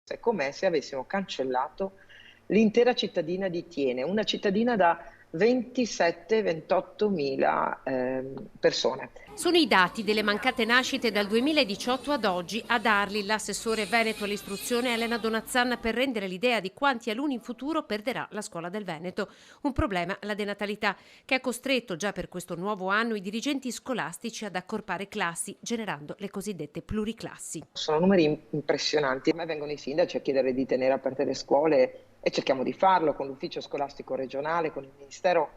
È come se avessimo cancellato l'intera cittadina di Thiene, una cittadina da 27-28 mila persone. Sono i dati delle mancate nascite dal 2018 ad oggi a darli l'assessore veneto all'istruzione Elena Donazzan per rendere l'idea di quanti alunni in futuro perderà la scuola del Veneto. Un problema, la denatalità, che ha costretto già per questo nuovo anno i dirigenti scolastici ad accorpare classi, generando le cosiddette pluriclassi. Sono numeri impressionanti. A me vengono i sindaci a chiedere di tenere aperte le scuole e cerchiamo di farlo con l'ufficio scolastico regionale, con il Ministero,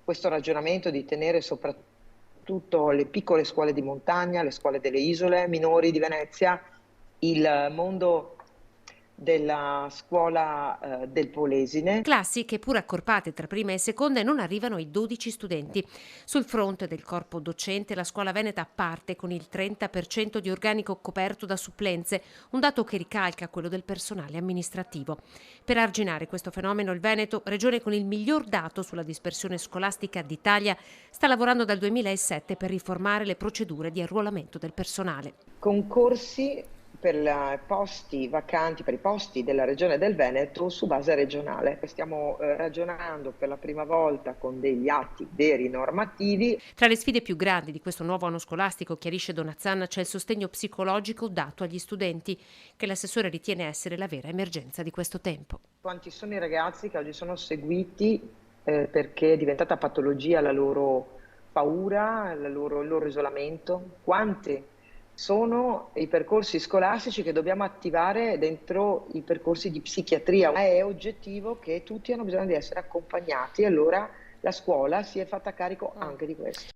questo ragionamento di tenere soprattutto le piccole scuole di montagna, le scuole delle isole minori di Venezia, il mondo della scuola del Polesine. Classi che, pur accorpate tra prima e seconda, non arrivano ai 12 studenti. Sul fronte del corpo docente, la scuola veneta parte con il 30% di organico coperto da supplenze, un dato che ricalca quello del personale amministrativo. Per arginare questo fenomeno, il Veneto, regione con il miglior dato sulla dispersione scolastica d'Italia, sta lavorando dal 2007 per riformare le procedure di arruolamento del personale. Concorsi per posti vacanti, per i posti della Regione del Veneto su base regionale. Stiamo ragionando per la prima volta con degli atti veri normativi. Tra le sfide più grandi di questo nuovo anno scolastico, chiarisce Donazzan, c'è il sostegno psicologico dato agli studenti, che l'assessore ritiene essere la vera emergenza di questo tempo. Quanti sono i ragazzi che oggi sono seguiti perché è diventata patologia la loro paura, il loro isolamento? Quanti sono i percorsi scolastici che dobbiamo attivare dentro i percorsi di psichiatria? È oggettivo che tutti hanno bisogno di essere accompagnati, allora la scuola si è fatta carico anche di questo.